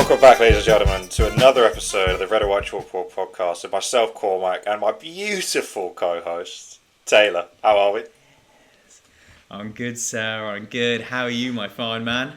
Welcome back, ladies and gentlemen, to another episode of the Red and White Chalkboard podcast with myself, Cormac, and my beautiful co-host, Taylor. How are we? I'm good, sir. I'm good. How are you, my fine man?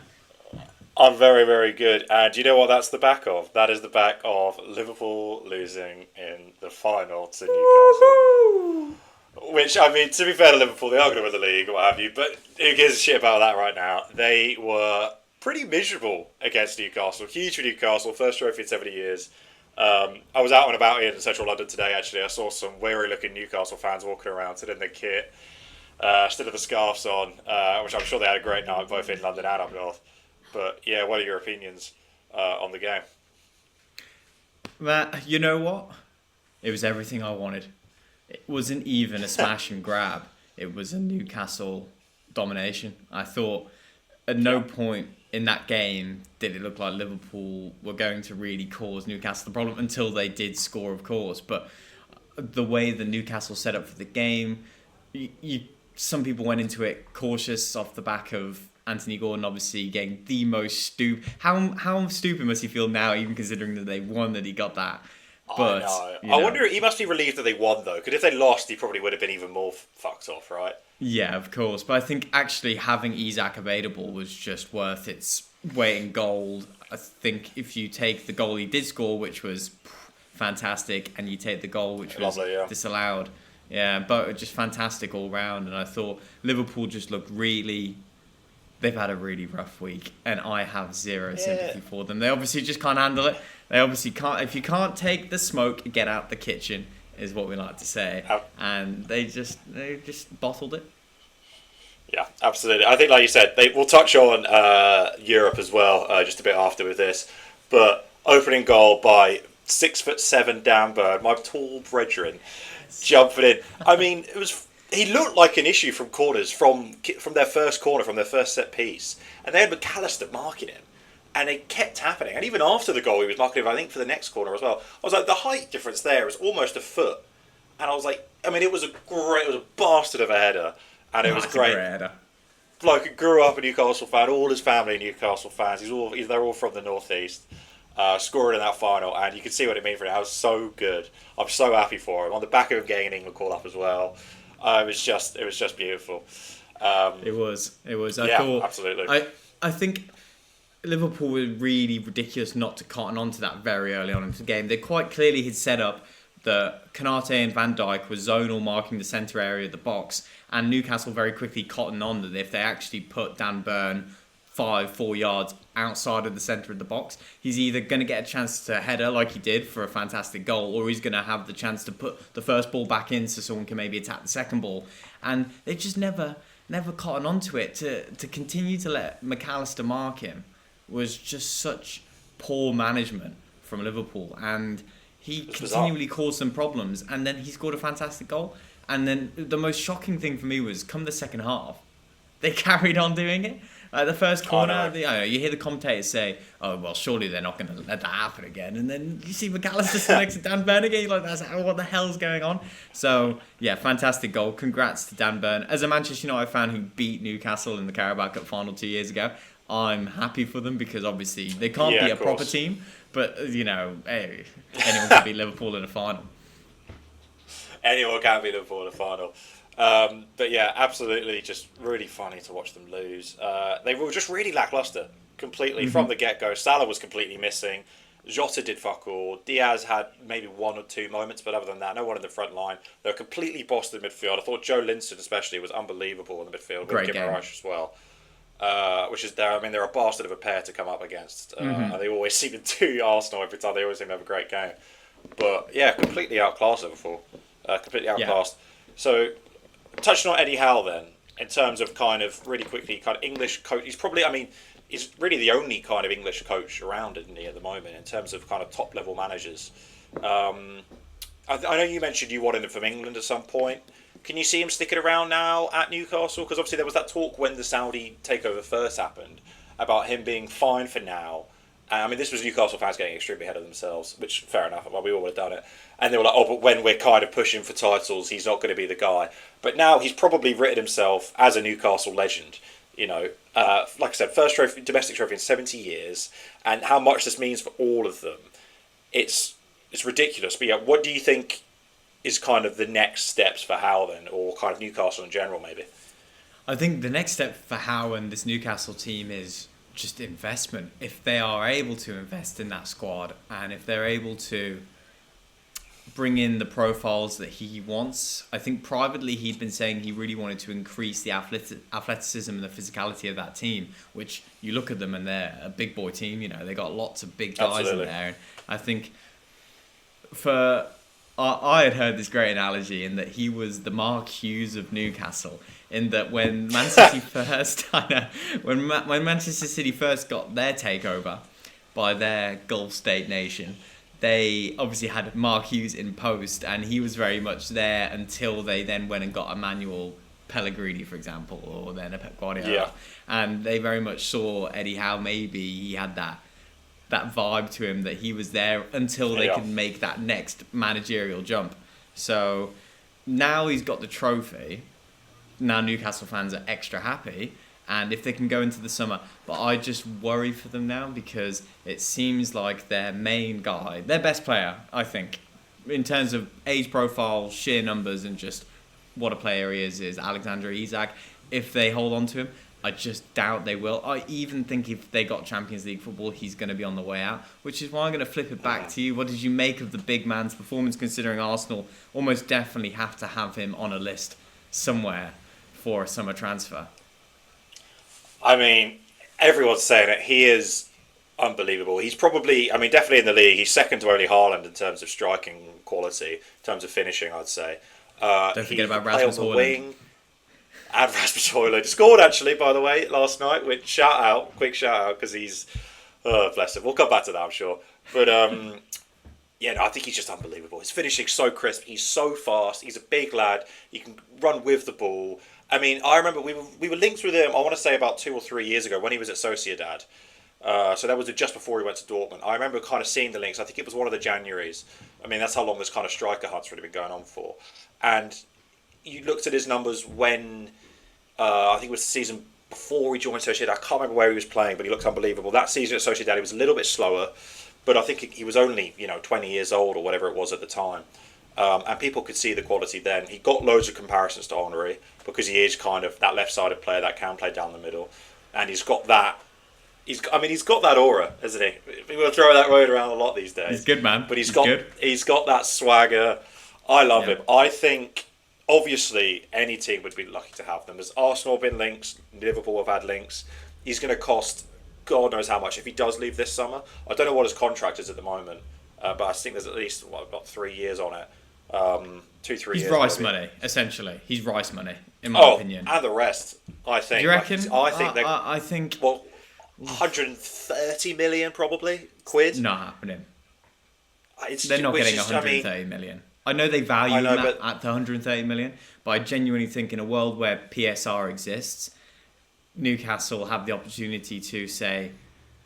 I'm very, very good. And do you know what that's the back of? That is the back of Liverpool losing in the final to Newcastle. Which, I mean, to be fair to Liverpool, they are going to win the league or what have you, but who gives a shit about that right now? They were pretty miserable against Newcastle. Huge for Newcastle, first trophy in 70 years. I was out and about here in central London today, actually. I saw some weary-looking Newcastle fans walking around, still in their kit, still with the scarves on, which I'm sure they had a great night, both in London and up north. But, yeah, what are your opinions on the game? Matt, you know what? It was everything I wanted. It wasn't even a smash and grab. It was a Newcastle domination. I thought at no point in that game did it look like Liverpool were going to really cause Newcastle the problem until they did score, of course. But the way the Newcastle set up for the game, some people went into it cautious off the back of Anthony Gordon obviously getting the most stupid. How stupid must he feel now, even considering that they won, that he got that? But I wonder, he must be relieved that they won, though, because if they lost, he probably would have been even more fucked off, right? Yeah, of course. But I think actually having Isak available was just worth its weight in gold. I think if you take the goal he did score, which was fantastic, and you take the goal which was disallowed, but just fantastic all round. And I thought Liverpool just looked really... They've had a really rough week, and I have zero sympathy for them. They obviously just can't handle it. They obviously can't. If you can't take the smoke, get out the kitchen, is what we like to say. And they just bottled it. Yeah, absolutely. I think, like you said, we'll touch on Europe as well, just a bit after with this. But opening goal by 6'7" Dan Bird, my tall brethren, jumping in. I mean, it was. He looked like an issue from corners, from their first corner, from their first set piece. And they had McAllister marking him. And it kept happening. And even after the goal, he was marking him, I think, for the next corner as well. I was like, the height difference there was almost a foot. And I was like, I mean, it was a bastard of a header. And it was great. Bloke grew up a Newcastle fan, all his family Newcastle fans. They're all from the northeast. Scoring in that final, and you can see what it means for him. That was so good. I'm so happy for him. On the back of him getting an England call up as well. It was just beautiful. It was. I thought absolutely. I think Liverpool were really ridiculous not to cotton on to that very early on into the game. They quite clearly had set up that Konate and Van Dijk were zonal marking the centre area of the box, and Newcastle very quickly cottoned on that if they actually put Dan Burn 4 yards outside of the centre of the box, he's either going to get a chance to header like he did for a fantastic goal, or he's going to have the chance to put the first ball back in so someone can maybe attack the second ball. And they just never cotton onto it. To continue to let McAllister mark him was just such poor management from Liverpool, and he continually caused them problems, and then he scored a fantastic goal. And then the most shocking thing for me was, come the second half, they carried on doing it. The first corner, you hear the commentators say, "Oh well, surely they're not going to let that happen again." And then you see McAllister next to Dan Burn again. You're like, what the hell's going on? So yeah, fantastic goal. Congrats to Dan Burn. As a Manchester United fan who beat Newcastle in the Carabao Cup final 2 years ago, I'm happy for them because obviously they can't be a proper team, but anyone can beat Liverpool in a final. Anyone can beat Liverpool in a final. But yeah, absolutely, just really funny to watch them lose. They were just really lacklustre, completely from the get-go. Salah was completely missing. Jota did fuck all. Diaz had maybe 1 or 2 moments, but other than that, no one in the front line. They were completely bossed in midfield. I thought Joe Linton especially was unbelievable in the midfield. Great game. As well. Which is there. I mean, they're a bastard of a pair to come up against. And they always seem to do Arsenal every time. They always seem to have a great game. But yeah, completely outclassed Liverpool. Completely outclassed. Yeah. So, touching on Eddie Howe then, in terms of kind of really quickly, kind of English coach. He's really the only kind of English coach around, isn't he, at the moment, in terms of kind of top level managers. I know you mentioned you wanted him from England at some point. Can you see him sticking around now at Newcastle? Because obviously there was that talk when the Saudi takeover first happened about him being fine for now. I mean, this was Newcastle fans getting extremely ahead of themselves, which, fair enough, well, we all would have done it. And they were like, oh, but when we're kind of pushing for titles, he's not going to be the guy. But now he's probably written himself as a Newcastle legend. Like I said, first trophy, domestic trophy in 70 years, and how much this means for all of them. It's ridiculous. But yeah, what do you think is kind of the next steps for Howe then, or kind of Newcastle in general, maybe? I think the next step for Howe and this Newcastle team is just investment. If they are able to invest in that squad, and if they're able to bring in the profiles that he wants. I think privately he'd been saying he really wanted to increase the athleticism and the physicality of that team, which you look at them and they're a big boy team, they got lots of big guys in there. And I think I had heard this great analogy in that he was the Mark Hughes of Newcastle, in that when Man City when Manchester City first got their takeover by their Gulf state nation, they obviously had Mark Hughes in post, and he was very much there until they then went and got Emmanuel Pellegrini, for example, or then a Pep Guardiola. Yeah. And they very much saw Eddie Howe, maybe he had that vibe to him, that he was there until they could make that next managerial jump. So now he's got the trophy. Now Newcastle fans are extra happy. And if they can go into the summer, but I just worry for them now, because it seems like their main guy, their best player, I think, in terms of age profile, sheer numbers, and just what a player he is Alexander Isak. If they hold on to him, I just doubt they will. I even think if they got Champions League football, he's going to be on the way out, which is why I'm going to flip it back to you. What did you make of the big man's performance, considering Arsenal almost definitely have to have him on a list somewhere for a summer transfer? I mean, everyone's saying it. He is unbelievable. He's probably, definitely in the league. He's second to only Haaland in terms of striking quality, in terms of finishing, I'd say. Don't forget about Rasmus Højlund. And Rasmus Højlund scored, actually, by the way, last night. Quick shout out, because he's, bless him. We'll come back to that, I'm sure. But I think he's just unbelievable. His finishing's so crisp. He's so fast. He's a big lad. He can run with the ball. I remember we were linked with him, I want to say about 2 or 3 years ago, when he was at Sociedad. So that was just before he went to Dortmund. I remember kind of seeing the links. I think it was one of the Januaries. That's how long this kind of striker hunt's really been going on for. And you looked at his numbers when, I think it was the season before he joined Sociedad. I can't remember where he was playing, but he looked unbelievable. That season at Sociedad, he was a little bit slower, but I think he was only 20 years old or whatever it was at the time. And people could see the quality then. He got loads of comparisons to Henry, because he is kind of that left-sided player that can play down the middle, and he's got that. He's got that aura, isn't he? People throw that word around a lot these days. He's good, man. But he's got that swagger. I love him. I think obviously any team would be lucky to have them. There's Arsenal have been links, Liverpool have had links. He's going to cost God knows how much if he does leave this summer. I don't know what his contract is at the moment, but I think there's at least about 3 years on it. 2-3 years. He's rice money, essentially. He's rice money, in my opinion. And the rest, I think. Do you reckon? I think. Well, 130 million probably quid. Not happening. They're not getting 130 million. I know they value him at the 130 million, but I genuinely think in a world where PSR exists, Newcastle have the opportunity to say,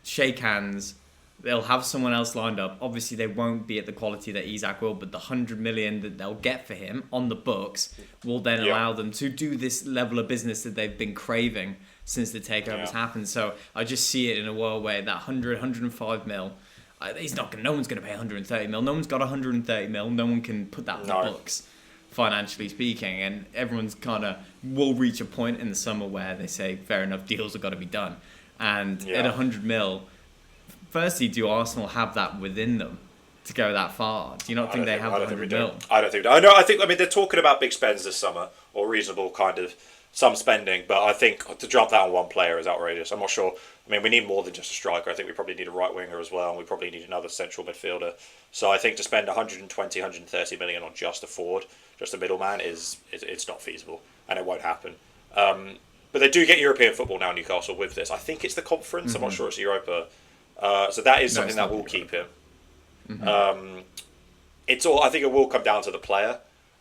shake hands. They'll have someone else lined up. Obviously, they won't be at the quality that Isak will, but the 100 million that they'll get for him on the books will then allow them to do this level of business that they've been craving since the takeover's happened. So I just see it in a world where that 105 mil, no one's going to pay 130 mil. No one's got 130 mil. No one can put that on the books, financially speaking. And everyone's will reach a point in the summer where they say, fair enough, deals have got to be done. And at 100 mil, firstly, do Arsenal have that within them to go that far? Do you not think they have 100 mil? I don't think. I think they're talking about big spends this summer, or reasonable kind of some spending, but I think to drop that on one player is outrageous. I'm not sure. We need more than just a striker. I think we probably need a right winger as well, and we probably need another central midfielder. So I think to spend 120, 130 million on just a forward, just a middleman, it's not feasible, and it won't happen. But they do get European football now, Newcastle, with this. I think it's the conference. Mm-hmm. I'm not sure it's Europa. So that is something that will keep him. Mm-hmm. I think it will come down to the player,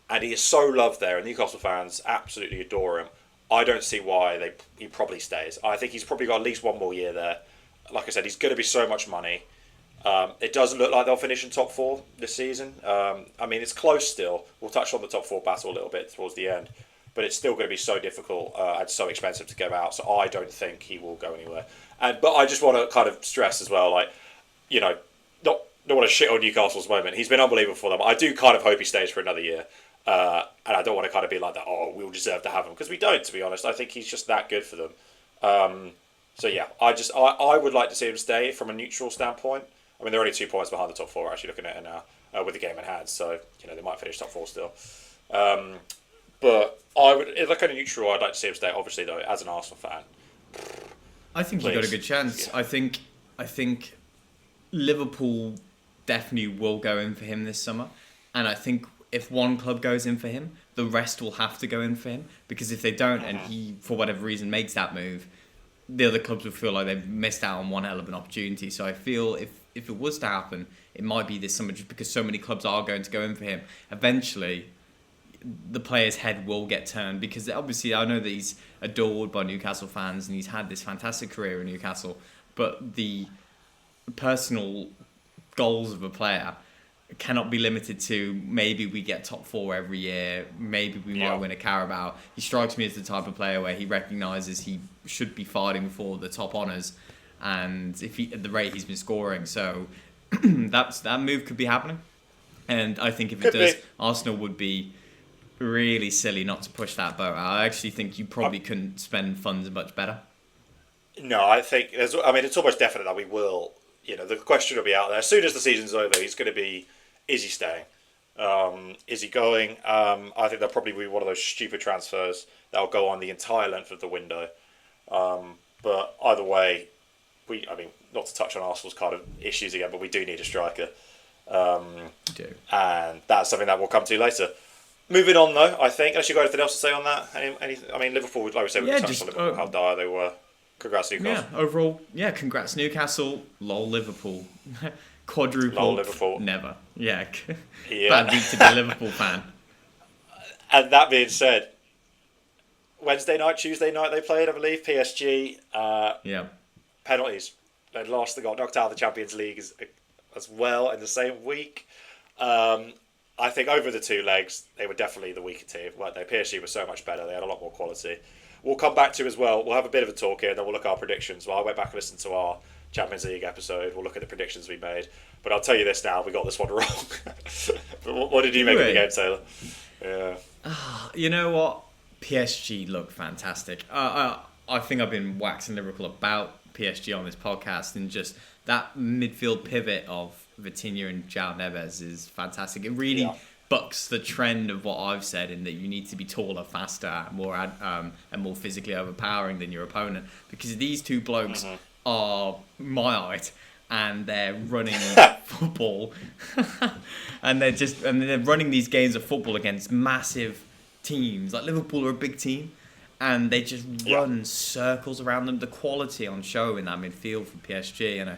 and he is so loved there, and Newcastle fans absolutely adore him. I don't see why he probably stays. I think he's probably got at least one more year there. Like I said, he's going to be so much money. It doesn't look like they'll finish in top 4 this season. It's close still. We'll touch on the top 4 battle a little bit towards the end. but it's still going to be so difficult and so expensive to go out. So I don't think he will go anywhere. But I just want to kind of stress as well, like, you know, not don't want to shit on Newcastle's moment. He's been unbelievable for them. I do kind of hope he stays for another year. And I don't want to kind of be like that, oh, we'll deserve to have him. Because we don't, to be honest. I think he's just that good for them. So yeah, I would like to see him stay from a neutral standpoint. I mean, they're only 2 points behind the top four, actually, looking at it now, with the game in hand. So, you know, they might finish top four still. But I would, if they're kind of neutral, I'd like to see him stay. Obviously, though, as an Arsenal fan, I think he got a good chance. Yeah. I think Liverpool definitely will go in for him this summer, and I think if one club goes in for him, the rest will have to go in for him, because if they don't and he, for whatever reason, makes that move, the other clubs will feel like they've missed out on one hell of an opportunity. So I feel if it was to happen, it might be this summer, just because so many clubs are going to go in for him. Eventually, the player's head will get turned, because obviously I know that he's adored by Newcastle fans and he's had this fantastic career in Newcastle, but the personal goals of a player cannot be limited to maybe we get top four every year, maybe we might win a Carabao. He strikes me as the type of player where he recognises he should be fighting for the top honours, and if he, at the rate he's been scoring, so that move could be happening. And I think if it does, Arsenal would be really silly not to push that boat out. I actually think you probably couldn't spend funds much better. No, I think it's almost definite that we will. You know, the question will be out there as soon as the season's over. He's going to be, is he staying? Is he going? I think that'll probably be one of those stupid transfers that'll go on the entire length of the window. But either way, not to touch on Arsenal's kind of issues again, but we do need a striker. And that's something that we'll come to later. Moving on, though, I think. Unless you got anything else to say on that? Liverpool, like we said, we touched on Liverpool, how dire they were. Congrats, Newcastle. Yeah, overall, congrats, Newcastle. Lol, Liverpool. Quadruple. Lol, Liverpool. Never. Yeah. Bad week to be a Liverpool fan. And that being said, Tuesday night they played, I believe, PSG. Penalties. They lost. They got knocked out of the Champions League as well in the same week. I think over the two legs, they were definitely the weaker team, weren't they? PSG was so much better. They had a lot more quality. We'll come back to as well. We'll have a bit of a talk here, and then we'll look at our predictions. Well, I went back and listened to our Champions League episode. We'll look at the predictions we made. But I'll tell you this now, we got this one wrong. What did you make of the game, Taylor? Yeah. You know what? PSG look fantastic. I think I've been waxing lyrical about PSG on this podcast, and just that midfield pivot of Vitinha and João Neves is fantastic. It really bucks the trend of what I've said, in that you need to be taller, faster, more and more physically overpowering than your opponent, because these two blokes are my height and they're running football and they're running these games of football against massive teams. Like Liverpool are a big team, and they just run circles around them. The quality on show in that midfield for PSG, and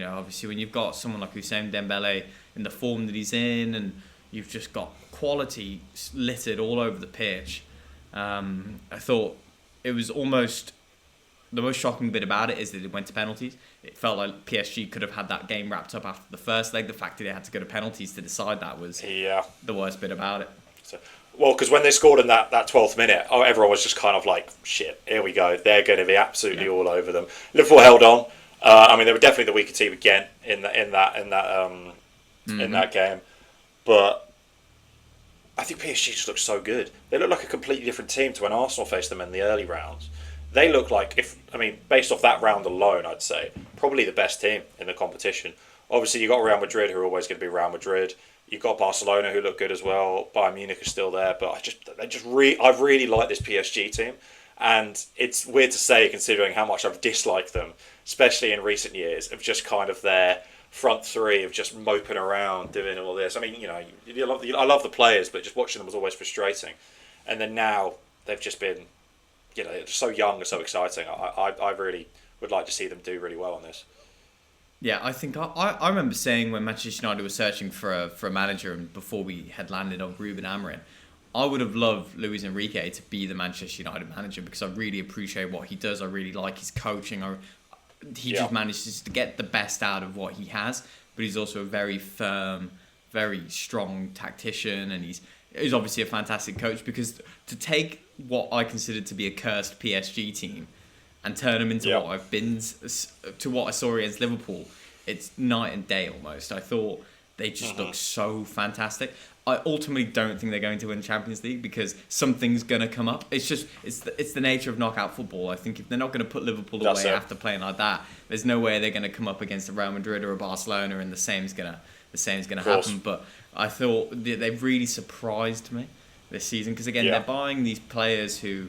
obviously when you've got someone like Ousmane Dembele in the form that he's in, and you've just got quality littered all over the pitch. I thought it was almost the most shocking bit about it is that it went to penalties. It felt like PSG could have had that game wrapped up after the first leg. The fact that they had to go to penalties to decide that was the worst bit about it. Well, because when they scored in that 12th minute, everyone was just kind of like, shit, here we go. They're going to be absolutely all over them. Liverpool held on. They were definitely the weaker team again in that game. But I think PSG just looked so good. They look like a completely different team to when Arsenal faced them in the early rounds. They look like, based off that round alone, I'd say probably the best team in the competition. Obviously, you got Real Madrid, who are always going to be Real Madrid. You've got Barcelona, who look good as well. Bayern Munich is still there, but I really like this PSG team, and it's weird to say considering how much I've disliked them, especially in recent years, of just kind of their front three of just moping around doing all this. I love the players, but just watching them was always frustrating. And then now they've just been, so young and so exciting. I really would like to see them do really well on this. Yeah, I think I remember saying when Manchester United was searching for a manager, and before we had landed on Ruben Amorim, I would have loved Luis Enrique to be the Manchester United manager, because I really appreciate what he does. I really like his coaching. He just manages to get the best out of what he has, but he's also a very firm, very strong tactician, and he's obviously a fantastic coach, because to take what I considered to be a cursed PSG team and turn them into what I've been to what I saw against Liverpool, it's night and day almost. I thought they just looked so fantastic. I ultimately don't think they're going to win Champions League because something's going to come up. It's the nature of knockout football. I think if they're not going to put Liverpool away after playing like that, there's no way they're going to come up against a Real Madrid or a Barcelona and the same's going to happen. But I thought they've really surprised me this season because again they're buying these players who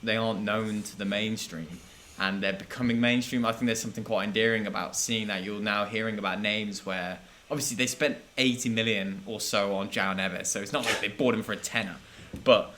they aren't known to the mainstream and they're becoming mainstream. I think there's something quite endearing about seeing that. You're now hearing about names where obviously they spent 80 million or so on João Neves, so it's not like they bought him for a tenner. But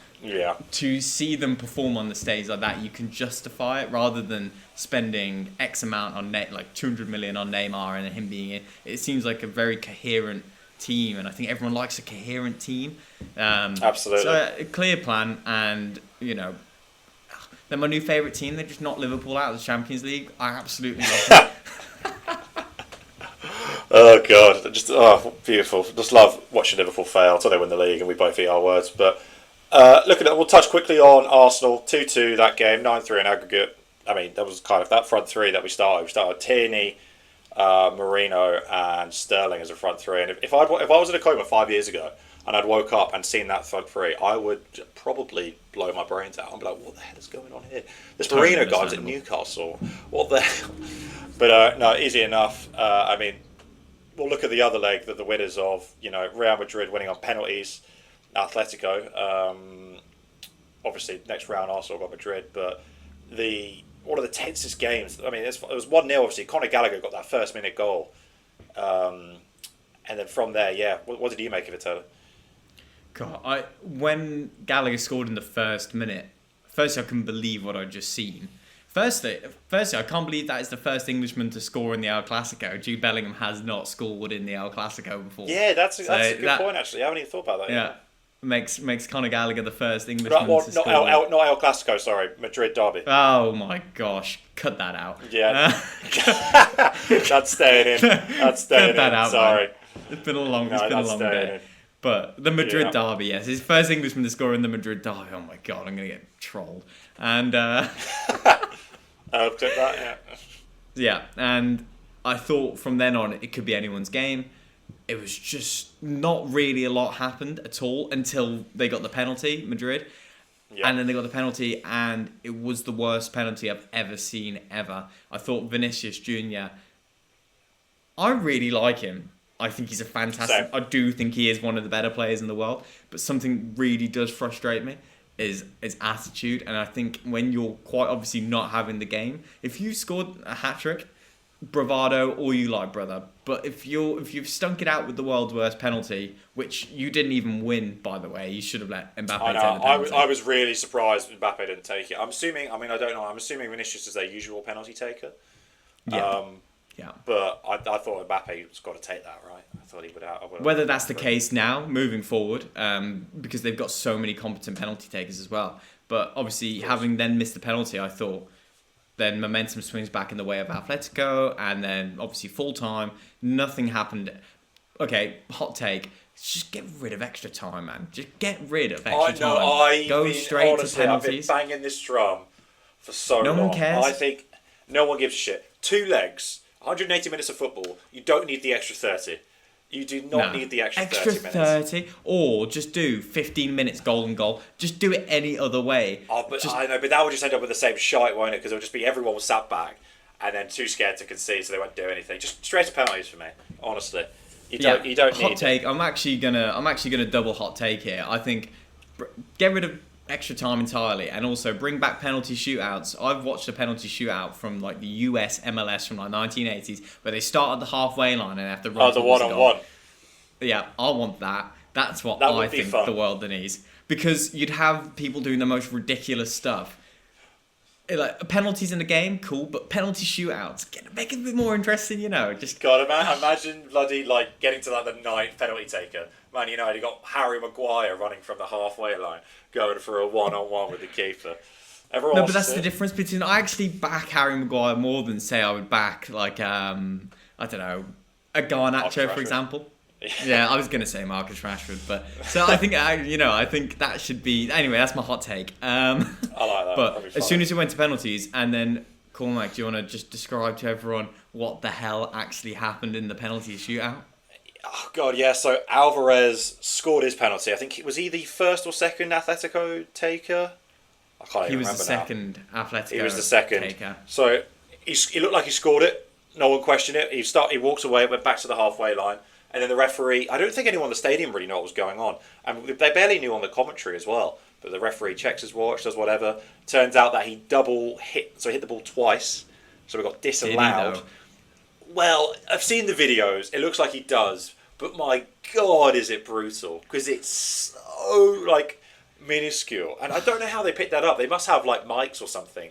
to see them perform on the stage like that, you can justify it rather than spending X amount on like 200 million on Neymar and him being in. It seems like a very coherent team, and I think everyone likes a coherent team. Absolutely. So a clear plan, and they're my new favourite team. They're just not Liverpool out of the Champions League. I absolutely love them. Oh God, just beautiful. Just love watching Liverpool fail until they win the league and we both eat our words. But looking at, we'll touch quickly on Arsenal 2-2 that game, 9-3 in aggregate. I mean, that was kind of that front three that we started. We started Tierney, Marino, and Sterling as a front three. And if I was in a coma 5 years ago and I'd woke up and seen that front three, I would probably blow my brains out. I'd be like, what the hell is going on here? This Marino guy was at Newcastle. What the hell? But no, easy enough. I mean, we'll look at the other leg, that the winners of, Real Madrid winning on penalties, Atletico. Obviously, next round Arsenal got Madrid, but one of the tensest games. I mean, it was 1-0. Obviously, Conor Gallagher got that first minute goal, and then from there, What did you make of it, Taylor? God, when Gallagher scored in the first minute, firstly I couldn't believe what I'd just seen. Firstly, I can't believe that is the first Englishman to score in the El Clasico. Jude Bellingham has not scored in the El Clasico before. Yeah, that's a good point, actually. I haven't even thought about that yet. Makes Conor Gallagher the first Englishman to score. Not El Clasico, sorry. Madrid derby. Oh my gosh. Cut that out. Yeah. That's staying in. That's staying Cut that in. Out, sorry. Man. It's been a long day. In. But the Madrid derby, yes. His first Englishman to score in the Madrid derby. Oh my God, I'm going to get trolled. And... I'll take that, Yeah, and I thought from then on it could be anyone's game. It was just not really a lot happened at all until they got the penalty, Madrid. Yeah. And then they got the penalty, and it was the worst penalty I've ever seen, ever. I thought Vinicius Jr., I really like him. I think he's a fantastic... I do think he is one of the better players in the world, but something really does frustrate me. Is attitude, and I think when you're quite obviously not having the game, if you scored a hat-trick, bravado, all you like, brother. But if you've stunk it out with the world's worst penalty, which you didn't even win, by the way, you should have let Mbappe take the penalty. I was really surprised Mbappe didn't take it. I'm assuming Vinicius is their usual penalty taker. Yeah. But I thought Mbappe's got to take that, right? I thought he would out. Whether that's the case now, moving forward, because they've got so many competent penalty takers as well. But obviously, having then missed the penalty, I thought then momentum swings back in the way of Atletico, and then obviously full time, nothing happened. Okay, hot take. Just get rid of extra time, man. Just get rid of extra time. Go straight to penalties. I've been banging this drum for so long. No one cares. I think no one gives a shit. 2 legs. 180 minutes of football. You don't need the extra 30. You do not need the extra 30 minutes. Extra 30, or just do 15 minutes golden goal. Just do it any other way. I know, but that would just end up with the same shite, won't it? Because it would just be everyone was sat back and then too scared to concede, so they won't do anything. Just straight to penalties for me, honestly. You don't need hot take. I'm actually gonna double hot take here. I think get rid of extra time entirely, and also bring back penalty shootouts. I've watched a penalty shootout from like the US MLS from like 1980s where they start at the halfway line and have to run. The one-on-one. Yeah, I want that. That's what I think the world needs, because you'd have people doing the most ridiculous stuff. Like penalties in the game, cool, but penalty shootouts, make it a bit more interesting, Just God, imagine bloody like getting to like the 9th penalty taker. Man, you got Harry Maguire running from the halfway line, going for a one-on-one with the keeper. Everyone but that's the difference between. I actually back Harry Maguire more than say I would back like I don't know, a Garnacho, for example. Yeah, I was gonna say Marcus Rashford, but so I think I think that should be anyway. That's my hot take. I like that. But as soon as it went to penalties, and then Cormac, do you want to just describe to everyone what the hell actually happened in the penalty shootout? Oh God, yeah. So Alvarez scored his penalty. I think it was he the first or second Atletico taker. I can't even remember now. He was the second Atletico. He was the second taker. So he looked like he scored it. No one questioned it. He walked away, went back to the halfway line, and then the referee. I don't think anyone in the stadium really knew what was going on, and they barely knew on the commentary as well. But the referee checks his watch, does whatever. Turns out that he double hit, so he hit the ball twice. So we got disallowed. Did he, though? Well, I've seen the videos. It looks like he does, but my God, is it brutal? Because it's so minuscule, and I don't know how they picked that up. They must have mics or something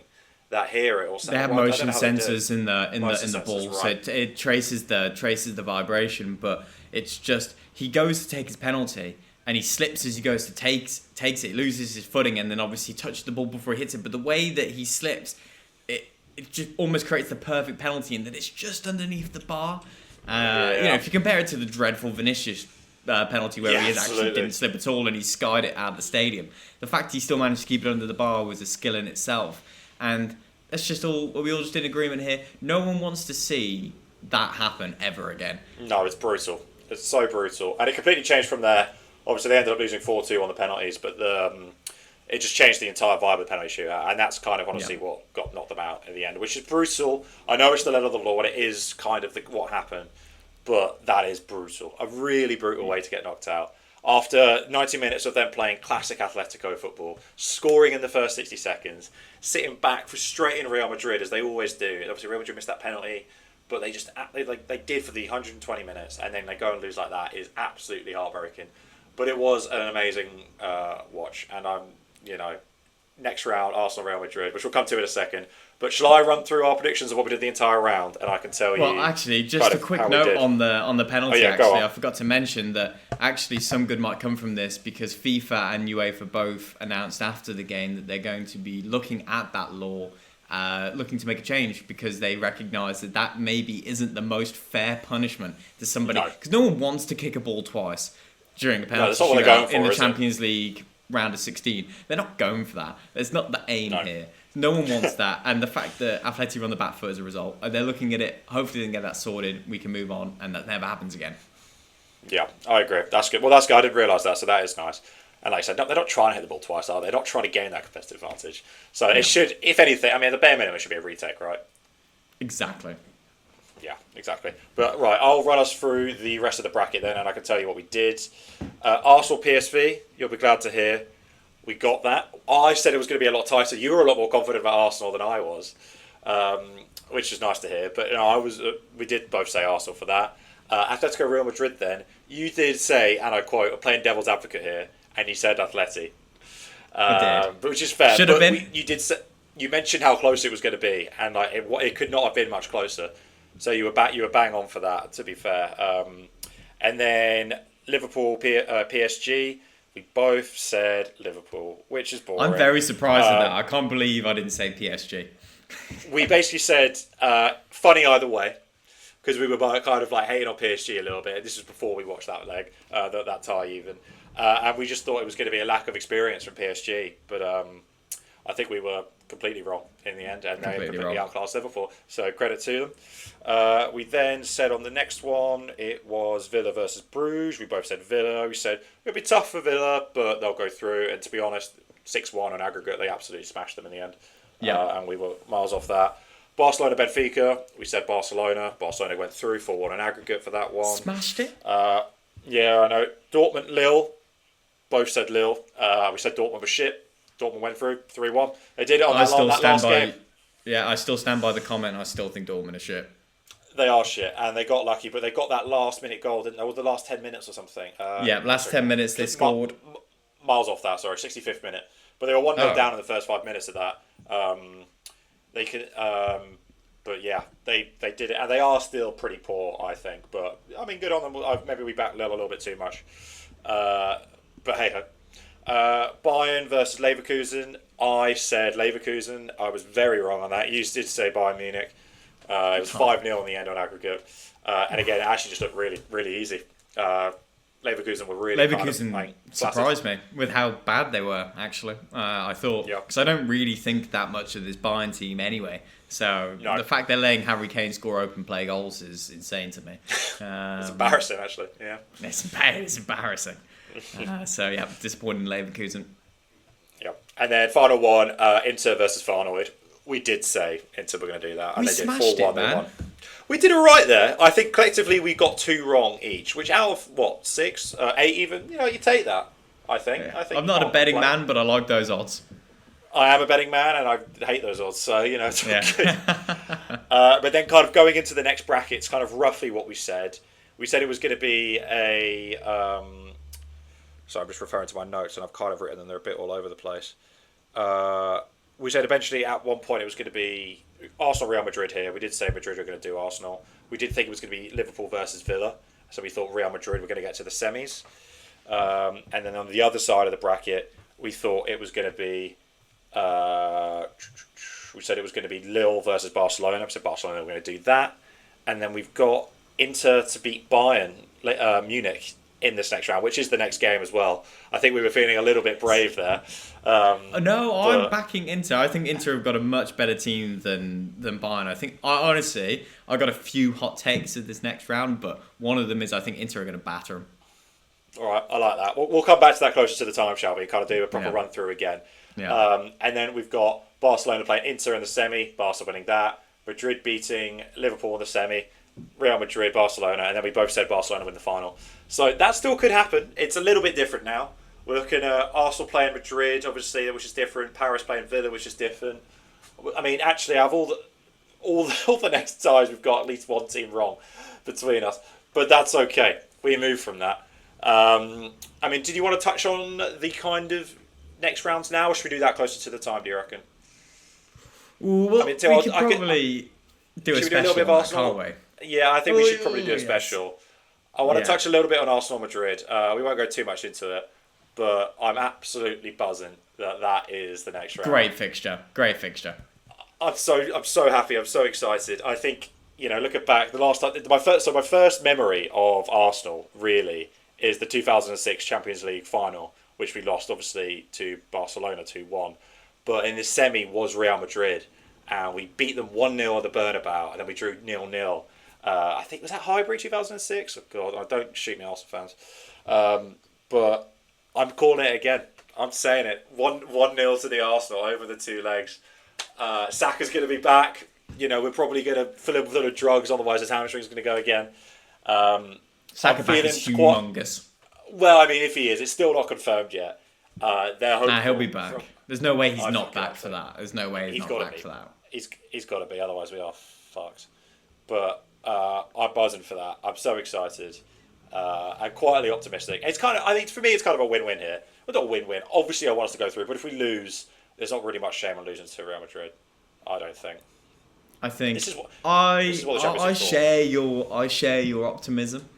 that hear it or something. They have motion sensors in the ball, right. so it traces the vibration. But it's just he goes to take his penalty and he slips as he goes to takes it, loses his footing, and then obviously touches the ball before he hits it. But the way that he slips, it just almost creates the perfect penalty, in that it's just underneath the bar. If you compare it to the dreadful Vinicius penalty where he actually didn't slip at all and he skied it out of the stadium, the fact he still managed to keep it under the bar was a skill in itself. And that's just all. We all just in agreement here. No one wants to see that happen ever again. No, it's brutal. It's so brutal, and it completely changed from there. Obviously, they ended up losing 4-2 on the penalties, but it just changed the entire vibe of the penalty shootout, and that's kind of honestly what knocked them out in the end, which is brutal. I know it's the letter of the law, and it is kind of what happened, but that is brutal. A really brutal way to get knocked out. After 90 minutes of them playing classic Atletico football, scoring in the first 60 seconds, sitting back, frustrating Real Madrid as they always do. Obviously, Real Madrid missed that penalty, but they did for the 120 minutes, and then they go and lose like that. It is absolutely heartbreaking. But it was an amazing watch, and I'm, next round, Arsenal Real Madrid, which we'll come to in a second. But shall I run through our predictions of what we did the entire round, and I can tell you. Well, actually, just a quick note on the penalty. I forgot to mention that actually some good might come from this, because FIFA and UEFA both announced after the game that they're going to be looking at that law, looking to make a change, because they recognise that maybe isn't the most fair punishment to somebody, because no one wants to kick a ball twice during a penalty shootout in the Champions League round of 16. They're not going for that. That's not the aim here. No one wants that, and the fact that Atleti are on the back foot as a result, they're looking at it. Hopefully, they can get that sorted. We can move on, and that never happens again. Yeah, I agree. That's good. Well, that's good. I didn't realise that, so that is nice. And like I said, they're not trying to hit the ball twice, are they? They're not trying to gain that competitive advantage. So it should, if anything, the bare minimum should be a retake, right? Exactly. Yeah, exactly. But right, I'll run us through the rest of the bracket then, and I can tell you what we did. Arsenal PSV, you'll be glad to hear. We got that. I said it was going to be a lot tighter. You were a lot more confident about Arsenal than I was, which is nice to hear. But I was. We did both say Arsenal for that. Atletico Real Madrid. Then you did say, and I quote, "I'm playing devil's advocate here," and you said Atleti, which is fair. Should have been. You did. You mentioned how close it was going to be, and it could not have been much closer. So you were bang on for that. To be fair, and then Liverpool PSG. We both said Liverpool, which is boring. I'm very surprised at that. I can't believe I didn't say PSG. We basically said funny either way, because we were kind of hating on PSG a little bit. This was before we watched that leg, that tie even, and we just thought it was going to be a lack of experience from PSG. But I think we were completely wrong in the end, and they completely outclassed Liverpool. So credit to them. We then said on the next one it was Villa versus Bruges. We both said Villa. We said it'll be tough for Villa, but they'll go through. And to be honest, 6-1 on aggregate, they absolutely smashed them in the end. Yeah, and we were miles off that. Barcelona Benfica. We said Barcelona. Barcelona went through 4-1 on aggregate for that one. Smashed it. Yeah, I know. Dortmund Lille. Both said Lille. We said Dortmund was shit. Dortmund went through 3-1. They did it on that last game. Yeah, I still stand by the comment. I still think Dortmund are shit. They are shit, and they got lucky, but they got that last-minute goal, didn't they? Or the last 10 minutes or something. Last 10 minutes they scored. Miles off that, sorry, 65th minute. But they were 1-0 down in the first 5 minutes of that. They could, but yeah, they did it, and they are still pretty poor, I think. But good on them. Maybe we backed Lille a little bit too much. But hey. Bayern versus Leverkusen. I said Leverkusen. I was very wrong on that. You did say Bayern Munich. It was 5-0 in the end on aggregate. And again, it actually just looked really, really easy. Leverkusen were really Leverkusen surprised me with how bad they were, actually. I thought, because I don't really think that much of this Bayern team anyway. So the fact they're letting Harry Kane score open play goals is insane to me. It's embarrassing, actually. Yeah, it's embarrassing. Disappointing Leverkusen. Yep. And then final one, Inter versus Feyenoord. We did say Inter were going to do that, and we they did 4-1. They won. We did all right there. I think collectively we got 2 wrong each, which out of 6, 8 even. You take that. I think. Yeah. I think I'm not a betting man, but I like those odds. I am a betting man, and I hate those odds. So it's all good. But then, kind of going into the next bracket, it's kind of roughly what we said. We said it was going to be a. So I'm just referring to my notes, and I've kind of written them. They're a bit all over the place. We said eventually at one point it was going to be Arsenal Real Madrid here. We did say Madrid were going to do Arsenal. We did think it was going to be Liverpool versus Villa. So we thought Real Madrid were going to get to the semis. And then on the other side of the bracket, we thought it was going to be... we said it was going to be Lille versus Barcelona. We said Barcelona were going to do that. And then we've got Inter to beat Bayern, Munich, in this next round, which is the next game as well. I think we were feeling a little bit brave there. I'm backing Inter. I think Inter have got a much better team than Bayern. I got a few hot takes of this next round, but one of them is I think Inter are going to batter them. All right, I like that. We'll come back to that closer to the time, shall we? Kind of do a proper run through again. Yeah. And then we've got Barcelona playing Inter in the semi, Barca winning that. Madrid beating Liverpool in the semi, Real Madrid, Barcelona, and then we both said Barcelona win the final. So that still could happen. It's a little bit different now. We're looking at Arsenal playing Madrid, obviously, which is different. Paris playing Villa, which is different. I mean, actually, out of all the next ties, we've got at least one team wrong between us. But that's okay. We move from that. I mean, did you want to touch on the kind of next rounds now, or should we do that closer to the time, do you reckon? Well, we could probably do a special on that, can't we? Yeah, I think we should probably do a special. I want to touch a little bit on Arsenal Madrid. We won't go too much into it, but I'm absolutely buzzing that is the next round. Great fixture. I'm so happy. I'm so excited. I think looking back, the last time my first memory of Arsenal really is the 2006 Champions League final, which we lost obviously to Barcelona 2-1, but in the semi was Real Madrid, and we beat them 1-0 at the Bernabeu, and then we drew 0-0. I think was that Highbury 2006. Oh God, don't shoot me, Arsenal fans. But I'm calling it again. I'm saying it. 1-0 to the Arsenal over the 2 legs. Saka's going to be back. We're probably going to fill him full of drugs, otherwise his hamstring's going to go again. Saka back is humongous. Well, I mean, if he is, it's still not confirmed yet. He'll be back. There's no way he's not back for that. There's no way he's not back for that. He's got to be, otherwise we are fucked. But I'm buzzing for that. I'm so excited. I'm quietly optimistic. I think for me, it's kind of a win-win here. Well, not a win-win. Obviously, I want us to go through, but if we lose, there's not really much shame on losing to Real Madrid. I don't think. I think this is what I share your optimism.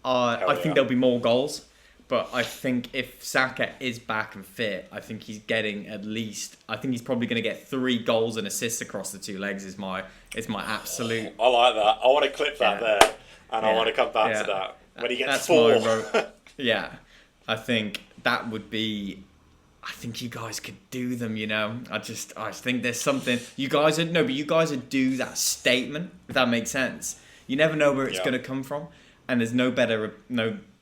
I think there'll be more goals, but I think if Saka is back and fit, I think he's getting at least. I think he's probably going to get 3 goals and assists across the 2 legs. Is my absolute. I like that. I want to clip that there, and I want to come back to that when he gets 4. I think that would be. I think you guys could do them, I think there's something you guys would do that statement, if that makes sense. You never know where it's going to come from, and there's no better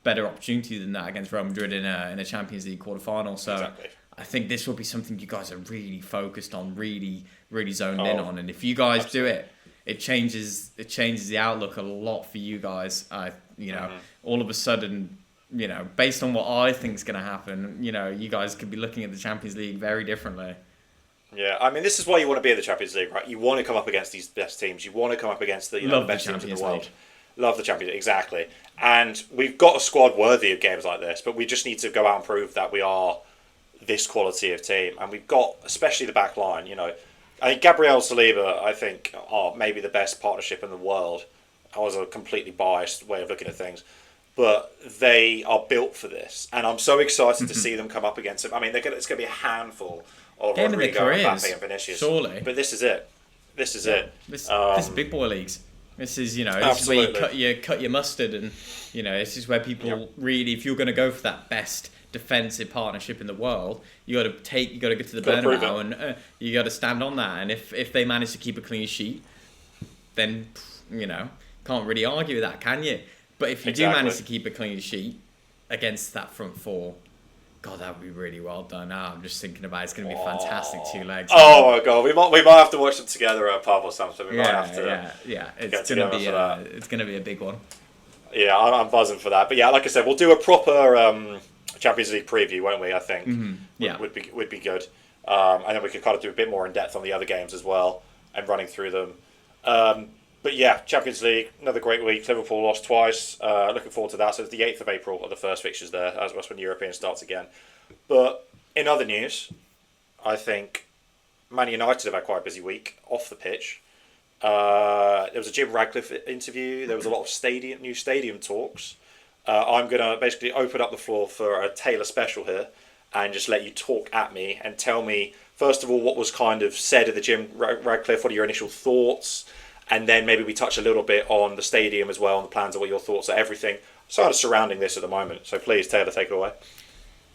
opportunity than that against Real Madrid in a Champions League quarterfinal. So exactly. I think this will be something you guys are really focused on, really zoned in on, and if you guys do it, it changes the outlook a lot for you guys. All of a sudden. Based on what I think is going to happen, you guys could be looking at the Champions League very differently. Yeah, I mean, this is why you want to be in the Champions League, right? You want to come up against these best teams. You want to come up against the best teams in the world. Love the Champions League, exactly. And we've got a squad worthy of games like this, but we just need to go out and prove that we are this quality of team. And we've got, especially the back line, I think Gabriel Saliba, are maybe the best partnership in the world. I was a completely biased way of looking at things. But they are built for this, and I'm so excited to see them come up against them. I mean, it's going to be a handful of Rodrigo, Mbappe, and Vinicius. Surely, but this is it. This is it. This is big boy leagues. This is, this Absolutely. is where you cut your mustard, and this is where people really, if you're going to go for that best defensive partnership in the world, you got to go to the Bernabeu, and you got to stand on that. And if they manage to keep a clean sheet, then can't really argue with that, can you? But if you do manage to keep a clean sheet against that front four, God, that would be really well done. Now I'm just thinking about it's going to be fantastic 2 legs. Oh my God, we might have to watch them together at a pub or something. We might have to. Yeah. It's going to be a big one. Yeah, I'm buzzing for that. But yeah, like I said, we'll do a proper Champions League preview, won't we? I think. Mm-hmm. Yeah, would be good. And then we could kind of do a bit more in depth on the other games as well and running through them. But yeah, Champions League, another great week. Liverpool lost twice. Looking forward to that. So it's the 8th of April are the first fixtures there. That's when European starts again. But in other news, I think Man United have had quite a busy week off the pitch. There was a Jim Radcliffe interview. There was a lot of new stadium talks. I'm going to basically open up the floor for a Taylor special here and just let you talk at me and tell me, first of all, what was kind of said at the Jim Radcliffe. What are your initial thoughts? And then maybe we touch a little bit on the stadium as well, on the plans, and what your thoughts are, everything sort of surrounding this at the moment. So please, Taylor, take it away.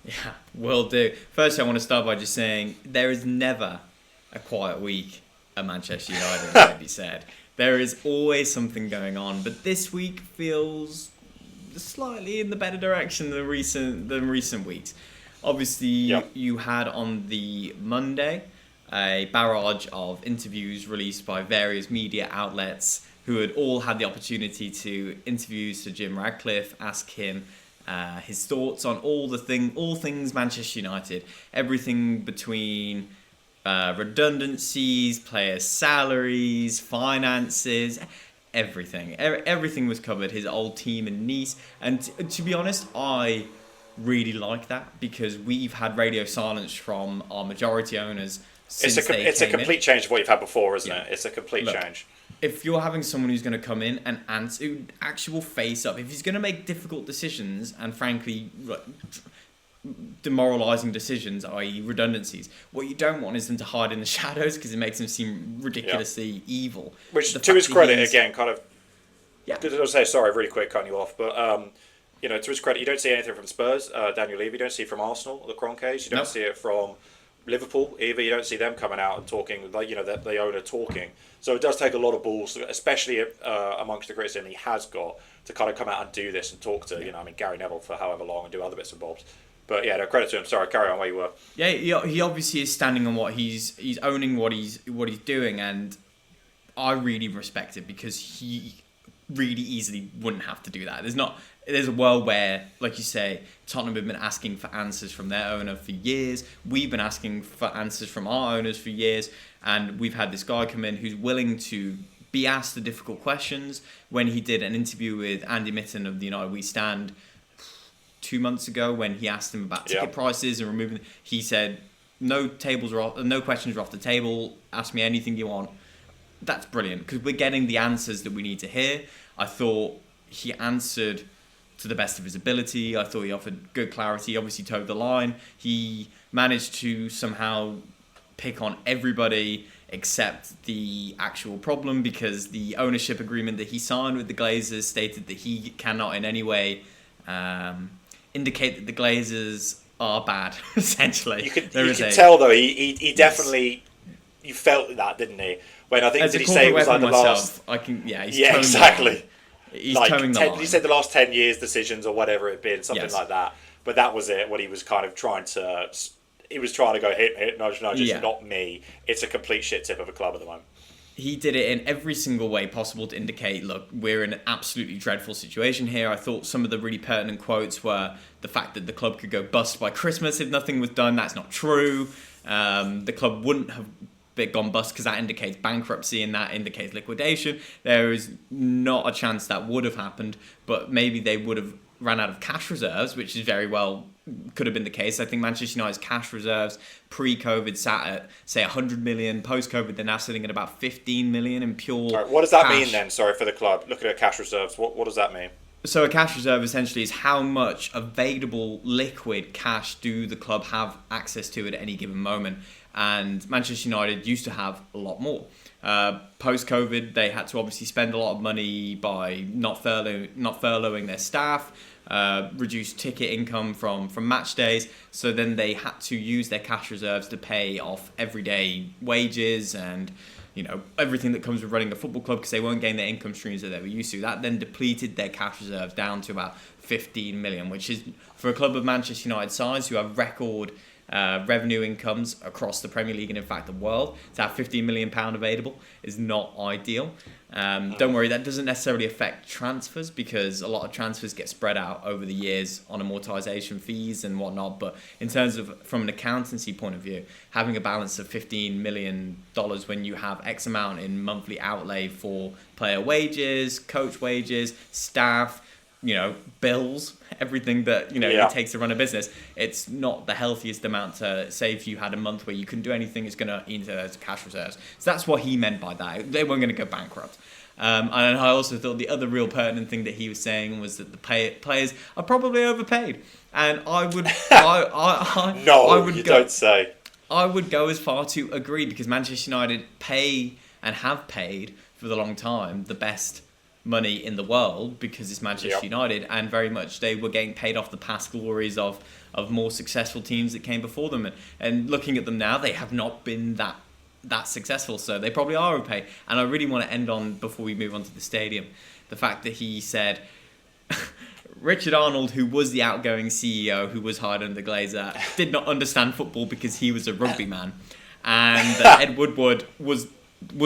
Yeah, will do. First, I want to start by just saying there is never a quiet week at Manchester United, like you said. There is always something going on, but this week feels slightly in the better direction than recent weeks. Obviously, you had on the Monday a barrage of interviews released by various media outlets who had all had the opportunity to interview Sir Jim Radcliffe, ask him his thoughts on all things Manchester United, everything between redundancies, players' salaries, finances, everything. Everything was covered. His old team in Nice, and to be honest, I really like that because we've had radio silence from our majority owners. It's a complete change of what you've had before, isn't it? It's a complete change. If you're having someone who's going to come in and answer actual face up, if he's going to make difficult decisions and frankly demoralising decisions, i.e. redundancies, what you don't want is them to hide in the shadows because it makes them seem ridiculously evil. Which, to his credit, again, kind of... Yeah. I was say, sorry, really quick, cutting you off, but... to his credit, you don't see anything from Spurs, Daniel Levy. You don't see it from Arsenal, the Kroenkes. You don't see it from Liverpool either. You don't see them coming out and talking, the owner talking. So it does take a lot of balls, especially amongst the criticism he has got, to kind of come out and do this and talk to, Gary Neville for however long and do other bits and bobs. But yeah, no, credit to him. Sorry, carry on where you were. Yeah, he obviously is standing on what he's owning what he's doing, and I really respect it because he really easily wouldn't have to do that. There's a world where, like you say, Tottenham have been asking for answers from their owner for years. We've been asking for answers from our owners for years. And we've had this guy come in who's willing to be asked the difficult questions. When he did an interview with Andy Mitten of the United We Stand 2 months ago, when he asked him about ticket prices and removing, he said, no questions are off the table. Ask me anything you want. That's brilliant because we're getting the answers that we need to hear. I thought he answered to the best of his ability. I thought he offered good clarity, obviously towed the line. He managed to somehow pick on everybody except the actual problem because the ownership agreement that he signed with the Glazers stated that he cannot in any way indicate that the Glazers are bad, essentially. You could tell, though, he definitely... You felt that, didn't he? When I think, as did he say it was like the last... exactly. He's towing the line. He said the last 10 years decisions or whatever it had been, something like that. But that was it, what he was kind of trying to... He was trying to go hit, nudge, it's not me. It's a complete shit tip of a club at the moment. He did it in every single way possible to indicate, look, we're in an absolutely dreadful situation here. I thought some of the really pertinent quotes were the fact that the club could go bust by Christmas if nothing was done. That's not true. The club wouldn't have gone bust because that indicates bankruptcy and that indicates liquidation. There is not a chance that would have happened, but maybe they would have ran out of cash reserves, which is very well could have been the case. I think Manchester United's cash reserves pre-COVID sat at, say, 100 million. Post-COVID, they're now sitting at about 15 million in pure right, what does that cash. mean then, sorry, for the club? Looking at cash reserves, what does that mean? So a cash reserve essentially is how much available liquid cash do the club have access to at any given moment. And Manchester United used to have a lot more. Post-COVID, they had to obviously spend a lot of money by not furloughing their staff, reduce ticket income from match days. So then they had to use their cash reserves to pay off everyday wages and everything that comes with running a football club, because they weren't getting their income streams that they were used to. That then depleted their cash reserves down to about 15 million, which is, for a club of Manchester United size, who have record revenue incomes across the Premier League and in fact the world, to have £15 million available is not ideal. Don't worry, that doesn't necessarily affect transfers, because a lot of transfers get spread out over the years on amortization fees and whatnot. But in terms of, from an accountancy point of view, having a balance of $15 million when you have X amount in monthly outlay for player wages, coach wages, staff, bills, everything that it takes to run a business, it's not the healthiest amount to say. If you had a month where you couldn't do anything, it's going to eat into those cash reserves. So that's what he meant by that. They weren't going to go bankrupt. And I also thought the other real pertinent thing that he was saying was that the players are probably overpaid. And I would, don't say. I would go as far to agree, because Manchester United pay and have paid for the long time the best money in the world, because it's Manchester United, and very much they were getting paid off the past glories of more successful teams that came before them, and looking at them now, they have not been that successful, so they probably are overpaid. And I really want to end on, before we move on to the stadium, the fact that he said Richard Arnold, who was the outgoing CEO who was hired under Glazer, did not understand football because he was a rugby man, and Ed Woodward was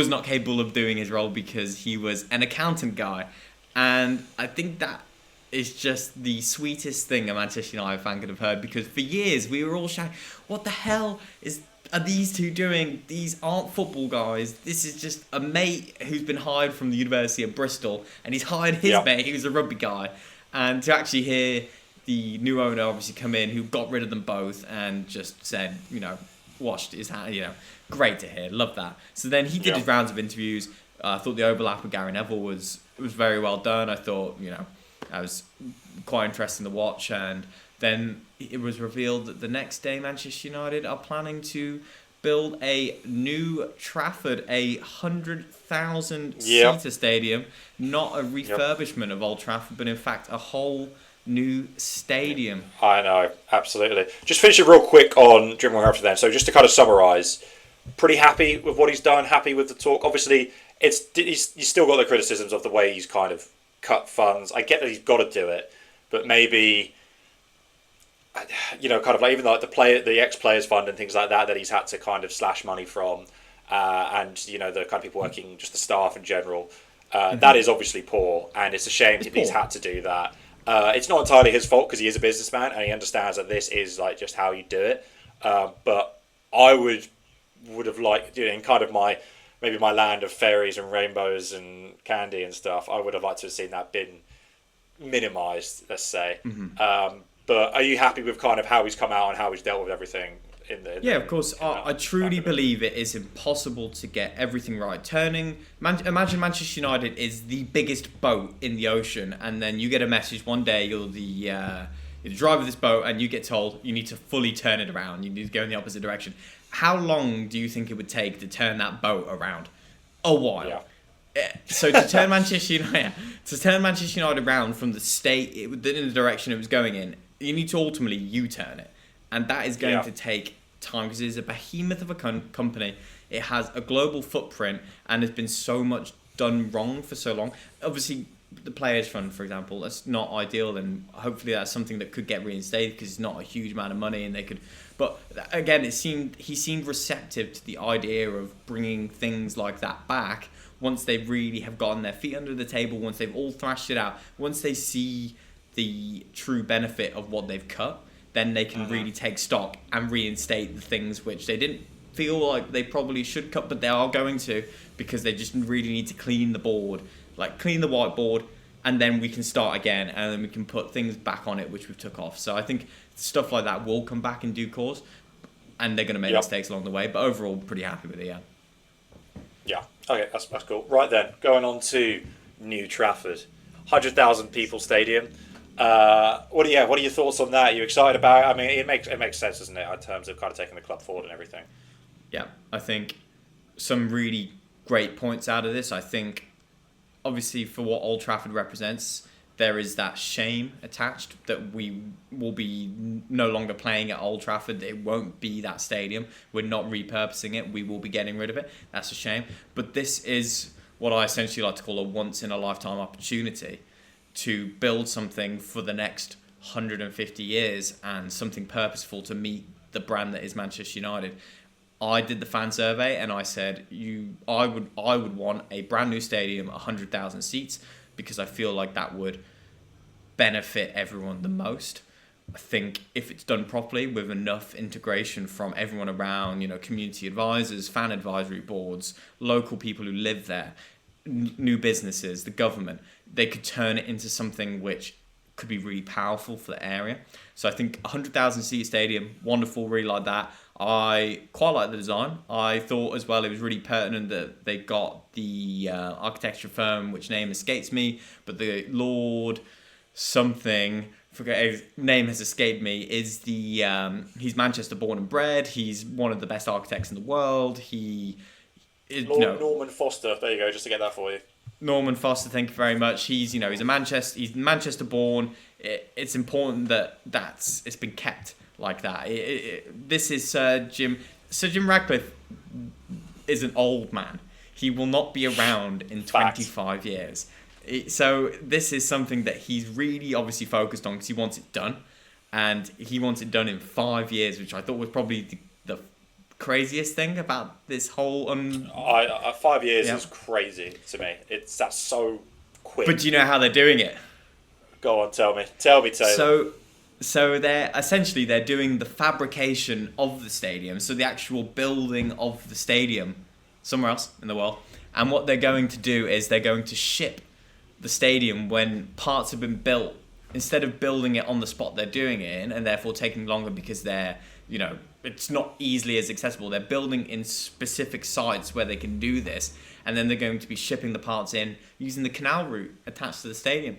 not capable of doing his role because he was an accountant guy. And I think that is just the sweetest thing a Manchester United fan could have heard, because for years we were all shouting, what the hell are these two doing? These aren't football guys. This is just a mate who's been hired from the University of Bristol, and he's hired his mate who's a rugby guy. And to actually hear the new owner obviously come in, who got rid of them both and just said, washed his hand, great to hear, love that. So then he did his rounds of interviews. I thought the overlap with Gary Neville was very well done. I thought, that was quite interesting to watch. And then it was revealed that the next day Manchester United are planning to build a new Trafford, 100,000 seater stadium, not a refurbishment of Old Trafford, but in fact a whole new stadium. I know, absolutely. Just finish it real quick on Jim Radcliffe then. So just to kind of summarise, pretty happy with what he's done, happy with the talk. Obviously, he's still got the criticisms of the way he's kind of cut funds. I get that he's got to do it, but maybe, kind of like even like the ex-players fund and things like that he's had to kind of slash money from, and the kind of people working, just the staff in general. That is obviously poor, and it's a shame that he's had to do that. It's not entirely his fault, because he is a businessman and he understands that this is like just how you do it. But I would have liked, in kind of my land of fairies and rainbows and candy and stuff, I would have liked to have seen that been minimised, let's say. But are you happy with kind of how he's come out and how he's dealt with everything? Of course. I truly believe it is impossible to get everything right. Imagine Manchester United is the biggest boat in the ocean, and then you get a message one day, you're the driver of this boat, and you get told you need to fully turn it around. You need to go in the opposite direction. How long do you think it would take to turn that boat around? A while. So to turn Manchester United around from the state in the direction it was going in, you need to ultimately U-turn it. And that is going to take time, because it is a behemoth of a company. It has a global footprint and has been so much done wrong for so long. Obviously, the Players Fund, for example, that's not ideal, and hopefully that's something that could get reinstated, because it's not a huge amount of money, and they could. But again, he seemed receptive to the idea of bringing things like that back once they really have gotten their feet under the table, once they've all thrashed it out, once they see the true benefit of what they've cut. Then they can really take stock and reinstate the things which they didn't feel like they probably should cut, but they are going to, because they just really need to clean the board, like clean the whiteboard, and then we can start again, and then we can put things back on it which we've took off. So I think stuff like that will come back in due course, and they're going to make mistakes along the way, but overall pretty happy with it. Yeah, okay, that's cool. Right then, going on to New Trafford, 100,000 people stadium. What are your thoughts on that? Are you excited about it? I mean, it makes sense, doesn't it, in terms of kind of taking the club forward and everything? Yeah, I think some really great points out of this. I think, obviously, for what Old Trafford represents, there is that shame attached that we will be no longer playing at Old Trafford. It won't be that stadium. We're not repurposing it. We will be getting rid of it. That's a shame. But this is what I essentially like to call a once-in-a-lifetime opportunity to build something for the next 150 years and something purposeful to meet the brand that is Manchester United. I did the fan survey and I said I would want a brand new stadium, 100,000 seats, because I feel like that would benefit everyone the most. I think if it's done properly with enough integration from everyone around, community advisors, fan advisory boards, local people who live there, new businesses, the government, they could turn it into something which could be really powerful for the area. So I think 100,000 seat stadium, wonderful, really like that. I quite like the design. I thought as well it was really pertinent that they got the architecture firm, which name escapes me, but the Lord something, forget his name has escaped me, is the he's Manchester born and bred. He's one of the best architects in the world. He is, Norman Foster. There you go, just to get that for you. Norman Foster, thank you very much. He's he's Manchester born. It's important that it's been kept like that. This is Sir Jim Radcliffe is an old man. He will not be around in 25 years. So this is something that he's really obviously focused on because he wants it done, and he wants it done in 5 years, which I thought was probably the craziest thing about this whole 5 years is crazy to me. That's so quick. But do you know how they're doing it? Go on, tell me, Taylor. So they're doing the fabrication of the stadium, so the actual building of the stadium somewhere else in the world. And what they're going to do is they're going to ship the stadium when parts have been built. Instead of building it on the spot they're doing it in, and therefore taking longer because it's not easily as accessible. They're building in specific sites where they can do this, and then they're going to be shipping the parts in using the canal route attached to the stadium.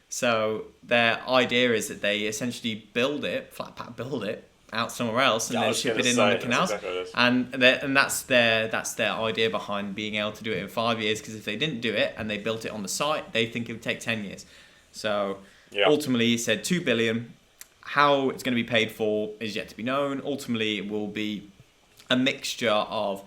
So their idea is that they essentially build it out somewhere else and then ship it in on the canals. Exactly, and that's their idea behind being able to do it in 5 years, because if they didn't do it and they built it on the site, they think it would take 10 years. So ultimately he said 2 billion. How it's going to be paid for is yet to be known. Ultimately it will be a mixture of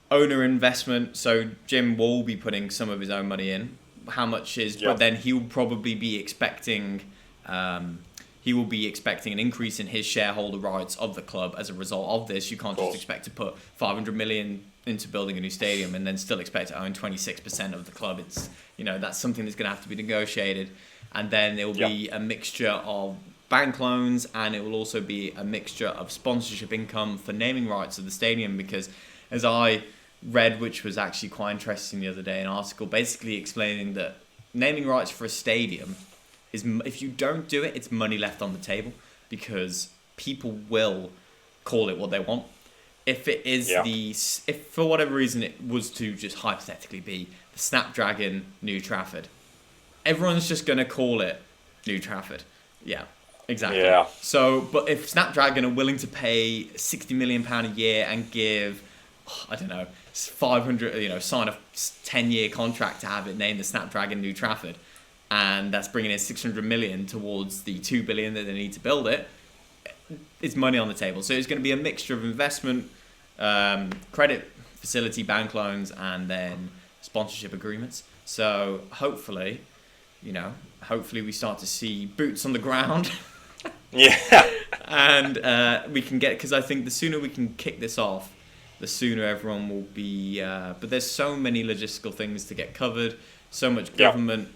owner investment. So Jim will be putting some of his own money in. How much is, but then he will probably be expecting an increase in his shareholder rights of the club as a result of this. You can't just expect to put 500 million into building a new stadium and then still expect to own 26% of the club. It's that's something that's going to have to be negotiated, and then there will be a mixture of bank loans, and it will also be a mixture of sponsorship income for naming rights of the stadium, because as I read, which was actually quite interesting the other day, an article basically explaining that naming rights for a stadium is, if you don't do it, it's money left on the table, because people will call it what they want. If it is if for whatever reason it was to just hypothetically be the Snapdragon New Trafford, everyone's just going to call it New Trafford. Yeah, exactly. Yeah. So, but if Snapdragon are willing to pay £60 million a year and give, I don't know, 500, sign a 10-year contract to have it named the Snapdragon New Trafford, and that's bringing in 600 million towards the 2 billion that they need to build it, it's money on the table. So it's going to be a mixture of investment, credit facility, bank loans, and then sponsorship agreements. So hopefully we start to see boots on the ground. And we can get, because I think the sooner we can kick this off, the sooner everyone will be. But there's so many logistical things to get covered. So much government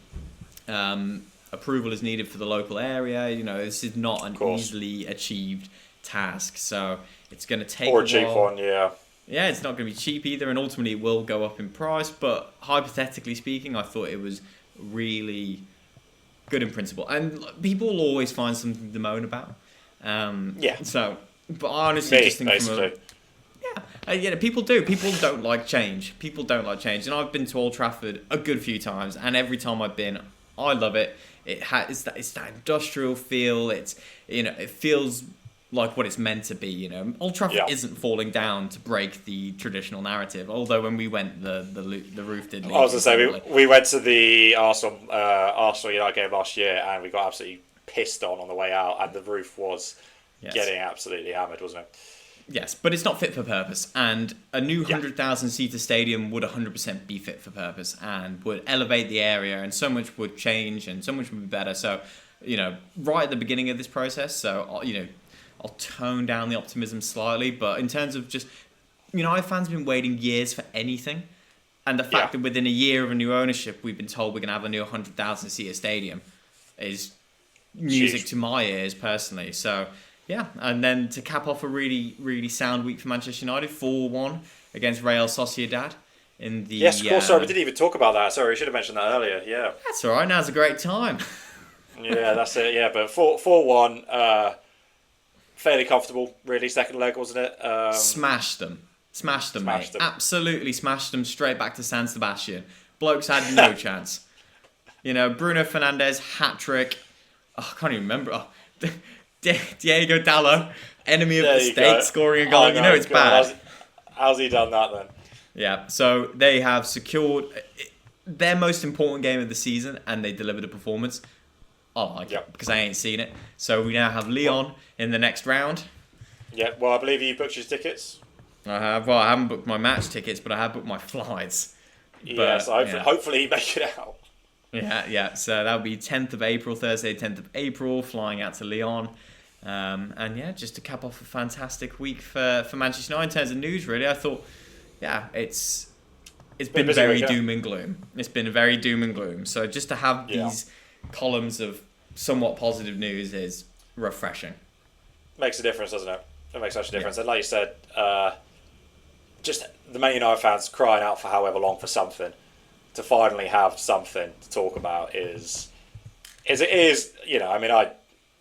approval is needed for the local area. This is not an easily achieved task. So it's going to take a cheap while. one, yeah. Yeah, it's not going to be cheap either, and ultimately it will go up in price. But hypothetically speaking, I thought it was really good in principle. And people will always find something to moan about. So, but I honestly just think basically. People do. People don't like change. And I've been to Old Trafford a good few times, and every time I've been, I love it. It's that industrial feel. It feels like what it's meant to be. Old Trafford isn't falling down to break the traditional narrative. Although when we went, the roof did. I was gonna say we went to the Arsenal United game last year, and we got absolutely pissed on the way out, and the roof was getting absolutely hammered, wasn't it? Yes, but it's not fit for purpose, and a new 100,000 seater stadium would 100% be fit for purpose and would elevate the area, and so much would change, and so much would be better. So, right at the beginning of this process, so I'll tone down the optimism slightly, but in terms of just, United fans have been waiting years for anything, and the fact that within a year of a new ownership, we've been told we're going to have a new 100,000 seater stadium is music to my ears personally. So. Yeah, and then to cap off a really, really sound week for Manchester United, 4-1 against Real Sociedad in the... Yes, of course, sorry, we didn't even talk about that. Sorry, I should have mentioned that earlier, yeah. That's all right, now's a great time. Yeah, that's it, yeah, but 4-1, fairly comfortable, really, second leg, wasn't it? Smashed them, mate. Absolutely smashed them straight back to San Sebastian. Blokes had no chance. Bruno Fernandes, hat-trick. Oh, I can't even remember. Oh, Diego Dallo, enemy of the state, scoring a goal. It's bad. How's he done that then? Yeah, so they have secured their most important game of the season, and they delivered a performance. I like it because I ain't seen it. So we now have Lyon in the next round. Yeah, well, I believe you booked your tickets. I have. Well, I haven't booked my match tickets, but I have booked my flights. Yes, hopefully you make it out. Yeah. So that'll be 10th of April, Thursday, 10th of April, flying out to Lyon. And just to cap off a fantastic week for Manchester United in terms of news, really. I thought, it's been very doom and gloom. It's been very doom and gloom. So just to have these columns of somewhat positive news is refreshing. Makes a difference, doesn't it? It makes such a difference. And like you said, just the Man United fans crying out for however long for something, to finally have something to talk about is.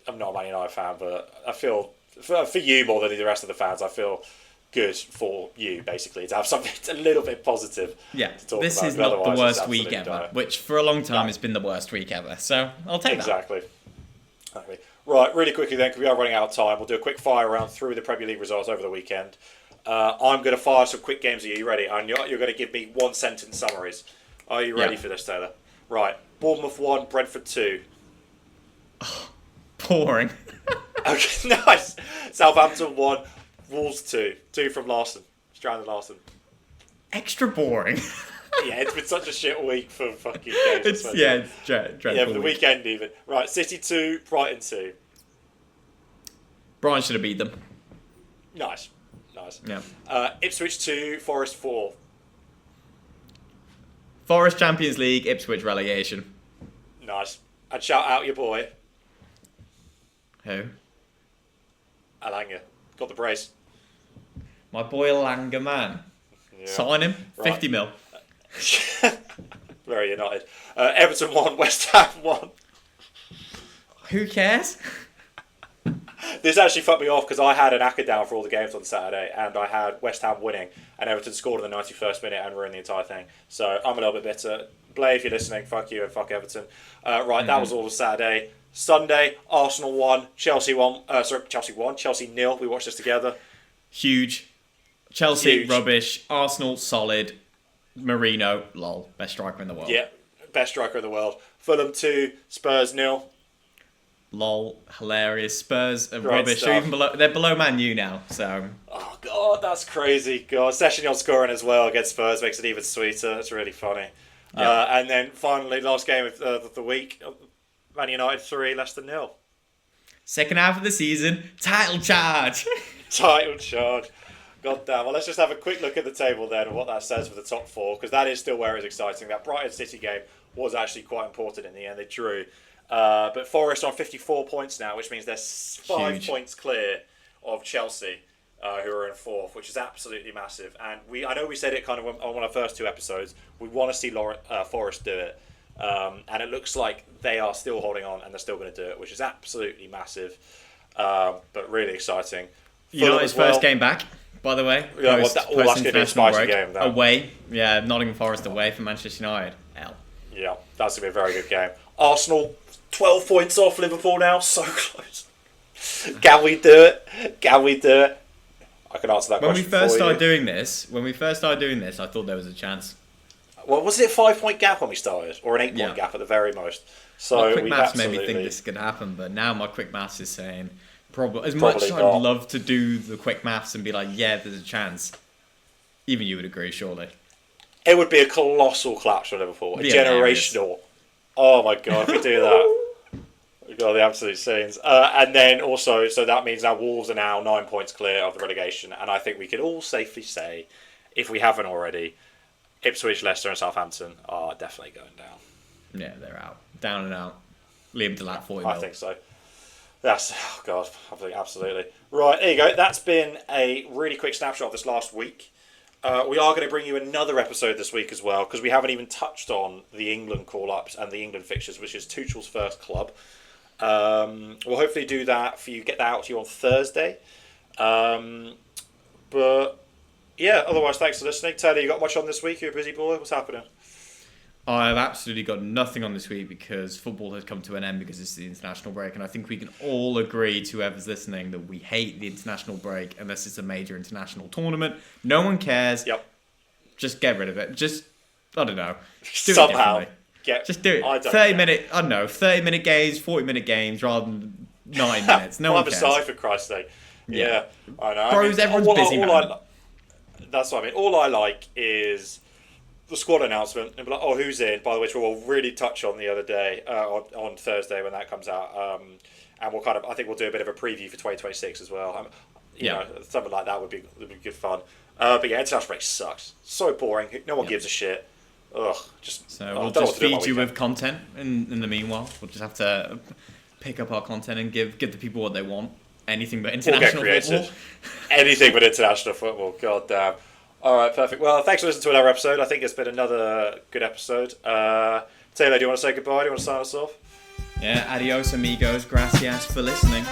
I'm not a Man United fan, but I feel for you more than the rest of the fans, I feel good for you basically to have something a little bit positive. Yeah, to talk this about, is not the worst week ever, which for a long time has been the worst week ever. So I'll take that. Exactly. Right, really quickly then, because we are running out of time, we'll do a quick fire round through the Premier League results over the weekend. I'm going to fire some quick games at you. Ready? And you're going to give me one sentence summaries. Are you ready for this, Taylor? Right. Bournemouth 1, Brentford 2. Boring. Okay, nice. Southampton 1, Wolves 2. 2 from Larson. Stranded Larson. Extra boring. Yeah, it's been such a shit week for fucking games. It's dreadful. Yeah, for the weekend even. Right, City 2, Brighton 2. Brighton should have beat them. Nice. Yeah. Ipswich 2, Forest 4. Forest Champions League, Ipswich relegation. Nice. And shout out your boy. Who? Alanga. Got the brace. My boy Alanga, man. Yeah. Sign him. Right. 50 mil. Very United. Everton 1, West Ham 1. Who cares? This actually fucked me off because I had an acca down for all the games on Saturday and I had West Ham winning and Everton scored in the 91st minute and ruined the entire thing. So I'm a little bit bitter. Blay, if you're listening, fuck you and fuck Everton. That was all of Saturday. Sunday, Arsenal 1, Chelsea 1. Chelsea 0. We watched this together. Huge. Chelsea, rubbish. Arsenal, solid. Marino, lol. Best striker in the world. Yeah, best striker in the world. Fulham 2, Spurs 0. Lol, hilarious. Spurs are rubbish. They're below Man U now, so. Oh, God, that's crazy. God, Sessignon scoring as well against Spurs makes it even sweeter. It's really funny. Yeah. And then finally, last game of the week, Man United 3, Leicester 0. Second half of the season, title charge. Title charge. God damn. Well, let's just have a quick look at the table then and what that says for the top 4, because that is still where it's exciting. That Brighton City game was actually quite important in the end. They drew. But Forest on 54 points now, which means they're 5 points clear of Chelsea, who are in 4th, which is absolutely massive. And I know we said it kind of on one of our first 2 episodes. We want to see Forest do it. And it looks like they are still holding on and they're still going to do it, which is absolutely massive. But really exciting. United's first game back, by the way. Yeah, that's going to be a spicy game. Away. Yeah, Nottingham Forest away for Manchester United. Yeah, that's going to be a very good game. Arsenal, 12 points off Liverpool now. So close. Can we do it? Can we do it? I can answer that When question we first for started you. doing this, I thought there was a chance. Well, was it a 5-point gap when we started, or an 8-point gap at the very most? So My quick we've maths made absolutely... me think this could happen, but now my quick maths is saying probably. As much as I'd not. love to do the quick maths and be like, yeah, there's a chance. Even you would agree, surely. It would be a colossal collapse for Liverpool. A Hilarious. generational. Oh my god, if we do that. We've got the absolute scenes. And then also, so that means now Wolves are now 9 points clear of the relegation. And I think we can all safely say, if we haven't already, Ipswich, Leicester and Southampton are definitely going down. Yeah, they're out. Down and out. Liam Delat 40 I mil. think so. That's, oh god, I think absolutely. Right, there you go. That's been a really quick snapshot of this last week. We are going to bring you another episode this week as well, because we haven't even touched on the England call-ups and the England fixtures, which is Tuchel's first club. We'll hopefully do that for you, get that out to you on Thursday. But yeah, otherwise, thanks for listening. Taylor, you got much on this week? You're a busy boy. What's happening? I've absolutely got nothing on this week because football has come to an end because it's the international break, and I think we can all agree to whoever's listening that we hate the international break unless it's a major international tournament. No one cares. Yep. Just get rid of it. Just, I don't know. Just do Somehow. it differently. Just do it. 30-minute games, 40-minute games rather than 90 minutes. No one cares. Aside, for Christ's sake. Yeah, I know. Bros, everyone's busy, man. That's what I mean. All I like is the squad announcement and be like, oh, who's in? By the way, which we'll really touch on the other day, on Thursday when that comes out. And we'll I think we'll do a bit of a preview for 2026 as well. You know, something like that would be good fun. But yeah, international break sucks. So boring. No one gives a shit. Ugh. We'll just feed you with content in the meanwhile. We'll just have to pick up our content and give the people what they want. Anything but international football. Anything but international football. God damn. All right, perfect. Well, thanks for listening to another episode. I think it's been another good episode. Taylor, do you want to say goodbye? Do you want to sign us off? Yeah, adios amigos. Gracias for listening.